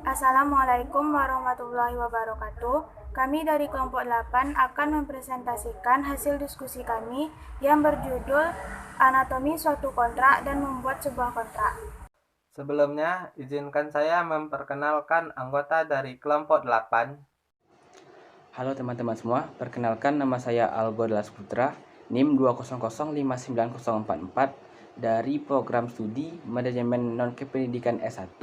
Assalamualaikum warahmatullahi wabarakatuh. Kami dari kelompok 8 akan mempresentasikan hasil diskusi kami yang berjudul Anatomi Suatu Kontrak dan Membuat Sebuah Kontrak. Sebelumnya, izinkan saya memperkenalkan anggota dari kelompok 8. Halo teman-teman semua, perkenalkan nama saya Algo Dalas Putra, NIM 200504044 dari program studi Manajemen Non-Kependidikan S1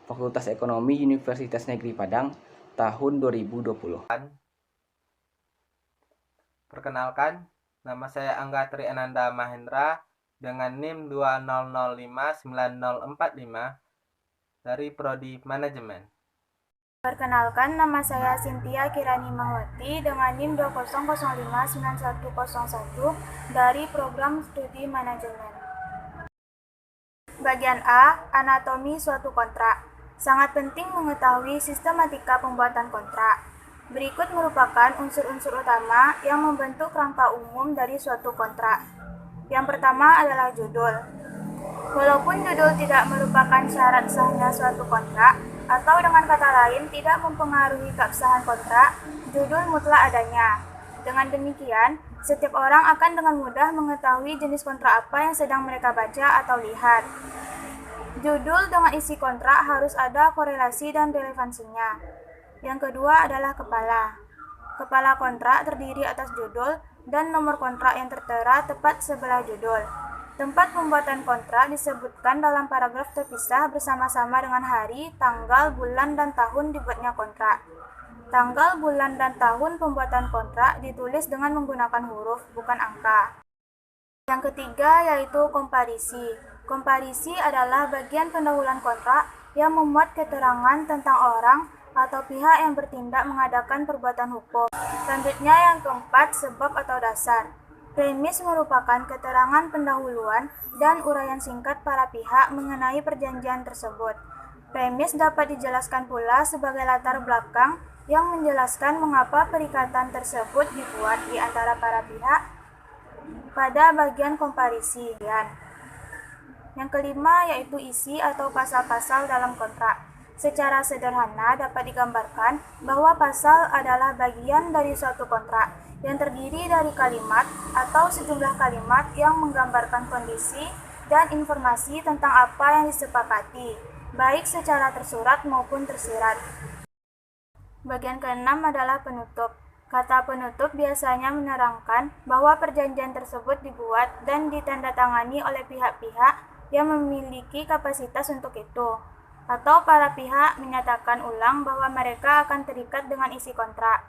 Fakultas Ekonomi Universitas Negeri Padang tahun 2020. Perkenalkan, nama saya Angga Triananda Mahendra dengan NIM 200590045 dari Prodi Manajemen. Perkenalkan, nama saya Cynthia Kirani Mahwati dengan NIM 200591101 dari program studi manajemen. Bagian A, anatomi suatu kontrak. Sangat penting mengetahui sistematika pembuatan kontrak. Berikut merupakan unsur-unsur utama yang membentuk rangka umum dari suatu kontrak. Yang pertama adalah judul. Walaupun judul tidak merupakan syarat sahnya suatu kontrak, atau dengan kata lain tidak mempengaruhi keabsahan kontrak, judul mutlak adanya. Dengan demikian, setiap orang akan dengan mudah mengetahui jenis kontrak apa yang sedang mereka baca atau lihat. Judul dengan isi kontrak harus ada korelasi dan relevansinya. Yang kedua adalah kepala. Kepala kontrak terdiri atas judul dan nomor kontrak yang tertera tepat sebelah judul. Tempat pembuatan kontrak disebutkan dalam paragraf terpisah bersama-sama dengan hari, tanggal, bulan, dan tahun dibuatnya kontrak. Tanggal, bulan, dan tahun pembuatan kontrak ditulis dengan menggunakan huruf, bukan angka. Yang ketiga yaitu komparisi. Komparisi adalah bagian pendahuluan kontrak yang memuat keterangan tentang orang atau pihak yang bertindak mengadakan perbuatan hukum. Selanjutnya yang keempat, sebab atau dasar. Premis merupakan keterangan pendahuluan dan uraian singkat para pihak mengenai perjanjian tersebut. Premis dapat dijelaskan pula sebagai latar belakang yang menjelaskan mengapa perikatan tersebut dibuat di antara para pihak pada bagian komparisi. Yang kelima yaitu isi atau pasal-pasal dalam kontrak. Secara sederhana dapat digambarkan bahwa pasal adalah bagian dari suatu kontrak yang terdiri dari kalimat atau sejumlah kalimat yang menggambarkan kondisi dan informasi tentang apa yang disepakati, baik secara tersurat maupun tersirat. Bagian keenam adalah penutup. Kata penutup biasanya menerangkan bahwa perjanjian tersebut dibuat dan ditandatangani oleh pihak-pihak yang memiliki kapasitas untuk itu, atau para pihak menyatakan ulang bahwa mereka akan terikat dengan isi kontrak.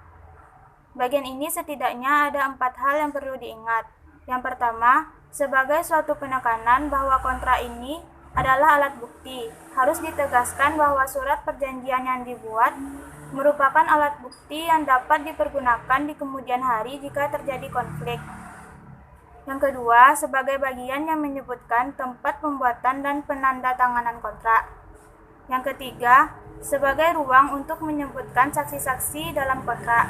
Bagian ini setidaknya ada 4 hal yang perlu diingat. Yang pertama, sebagai suatu penekanan bahwa kontrak ini adalah alat bukti, harus ditegaskan bahwa surat perjanjian yang dibuat merupakan alat bukti yang dapat dipergunakan di kemudian hari jika terjadi konflik. Yang kedua, sebagai bagian yang menyebutkan tempat pembuatan dan penandatanganan kontrak. Yang ketiga, sebagai ruang untuk menyebutkan saksi-saksi dalam kontrak.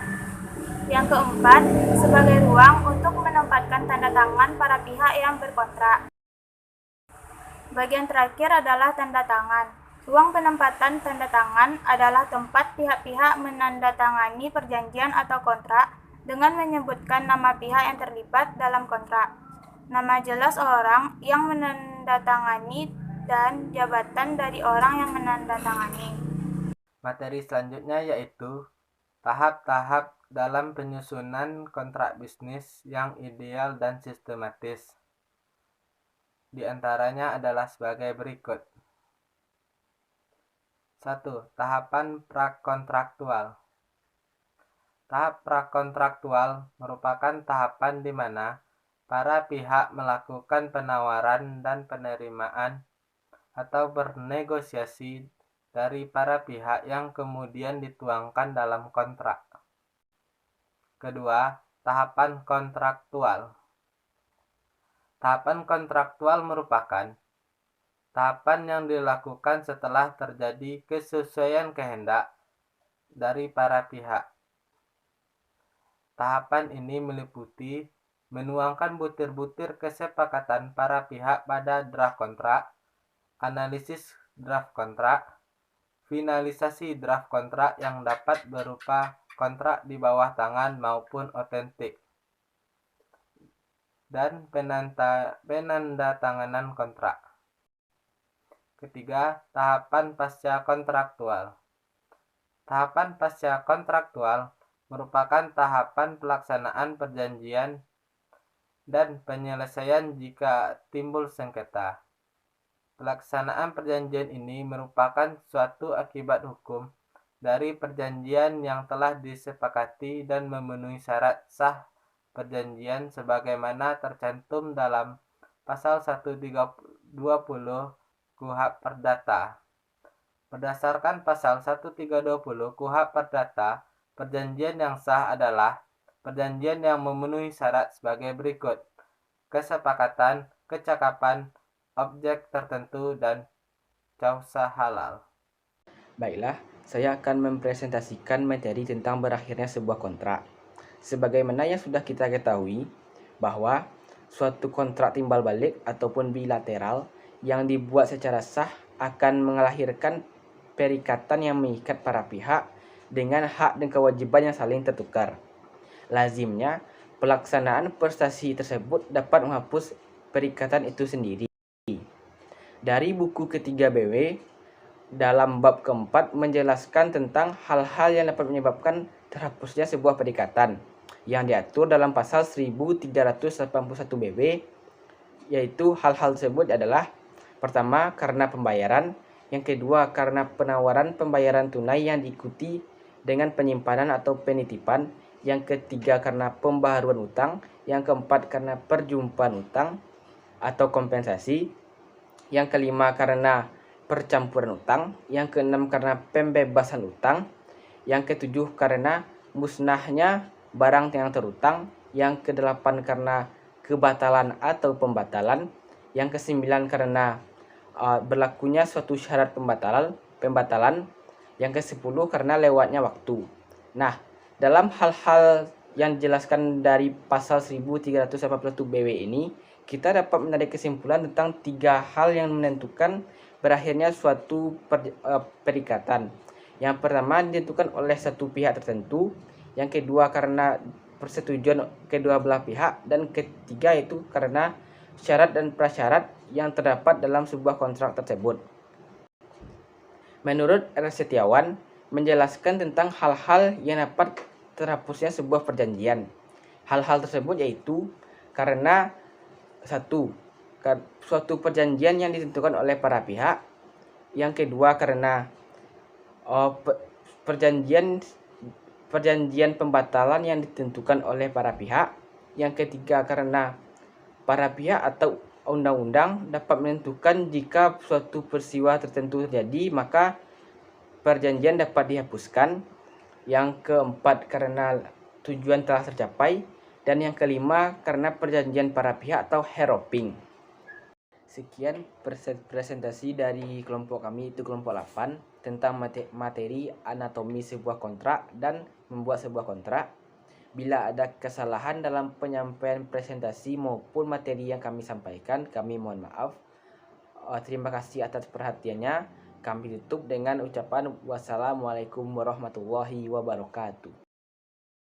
Yang keempat, sebagai ruang untuk menempatkan tanda tangan para pihak yang berkontrak. Bagian terakhir adalah tanda tangan. Ruang penempatan tanda tangan adalah tempat pihak-pihak menandatangani perjanjian atau kontrak dengan menyebutkan nama pihak yang terlibat dalam kontrak, nama jelas orang yang menandatangani, dan jabatan dari orang yang menandatangani. Materi selanjutnya yaitu tahap-tahap dalam penyusunan kontrak bisnis yang ideal dan sistematis. Di antaranya adalah sebagai berikut. 1. Tahapan prakontraktual. Tahap prakontraktual merupakan tahapan di mana para pihak melakukan penawaran dan penerimaan atau bernegosiasi dari para pihak yang kemudian dituangkan dalam kontrak. Kedua, tahapan kontraktual. Tahapan kontraktual merupakan tahapan yang dilakukan setelah terjadi kesesuaian kehendak dari para pihak. Tahapan ini meliputi menuangkan butir-butir kesepakatan para pihak pada draft kontrak, analisis draft kontrak, finalisasi draft kontrak yang dapat berupa kontrak di bawah tangan maupun otentik, dan penandatanganan kontrak. Ketiga, tahapan pasca kontraktual. Tahapan pasca kontraktual merupakan tahapan pelaksanaan perjanjian dan penyelesaian jika timbul sengketa. Pelaksanaan perjanjian ini merupakan suatu akibat hukum dari perjanjian yang telah disepakati dan memenuhi syarat sah perjanjian sebagaimana tercantum dalam pasal 120 KUHP Perdata. Berdasarkan pasal 1320 KUHP Perdata, perjanjian yang sah adalah perjanjian yang memenuhi syarat sebagai berikut: kesepakatan, kecakapan, objek tertentu, dan causa halal. Baiklah, saya akan mempresentasikan materi tentang berakhirnya sebuah kontrak. Sebagaimana yang sudah kita ketahui, bahwa suatu kontrak timbal balik ataupun bilateral yang dibuat secara sah akan melahirkan perikatan yang mengikat para pihak dengan hak dan kewajiban yang saling tertukar. Lazimnya, pelaksanaan prestasi tersebut dapat menghapus perikatan itu sendiri. Dari buku ketiga BW, dalam bab keempat menjelaskan tentang hal-hal yang dapat menyebabkan terhapusnya sebuah perikatan yang diatur dalam pasal 1381 BW, yaitu hal-hal tersebut adalah: pertama, karena pembayaran; yang kedua, karena penawaran pembayaran tunai yang diikuti dengan penyimpanan atau penitipan; yang ketiga, karena pembaharuan utang; yang keempat, karena perjumpaan utang atau kompensasi; yang kelima, karena percampuran utang; yang keenam, karena pembebasan utang; yang ketujuh, karena musnahnya barang yang terutang; yang kedelapan, karena kebatalan atau pembatalan; yang kesembilan, karena berlakunya suatu syarat pembatalan; yang ke-10, karena lewatnya waktu. Nah, dalam hal-hal yang dijelaskan dari pasal 1381 BW ini, kita dapat menarik kesimpulan tentang 3 hal yang menentukan berakhirnya suatu perikatan. Yang pertama, ditentukan oleh satu pihak tertentu; yang kedua, karena persetujuan kedua belah pihak; dan ketiga itu karena syarat dan prasyarat yang terdapat dalam sebuah kontrak tersebut. Menurut R. Setiawan, menjelaskan tentang hal-hal yang dapat terhapusnya sebuah perjanjian. Hal-hal tersebut yaitu karena satu, suatu perjanjian yang ditentukan oleh para pihak; yang kedua, karena perjanjian pembatalan yang ditentukan oleh para pihak; yang ketiga, karena para pihak atau undang-undang dapat menentukan jika suatu peristiwa tertentu terjadi maka perjanjian dapat dihapuskan; yang keempat, karena tujuan telah tercapai; dan yang kelima, karena perjanjian para pihak atau heroping. Sekian presentasi dari kelompok kami, itu kelompok 8, tentang materi anatomi sebuah kontrak dan membuat sebuah kontrak. Bila ada kesalahan dalam penyampaian presentasi maupun materi yang kami sampaikan, kami mohon maaf. Terima kasih atas perhatiannya. Kami tutup dengan ucapan wassalamualaikum warahmatullahi wabarakatuh.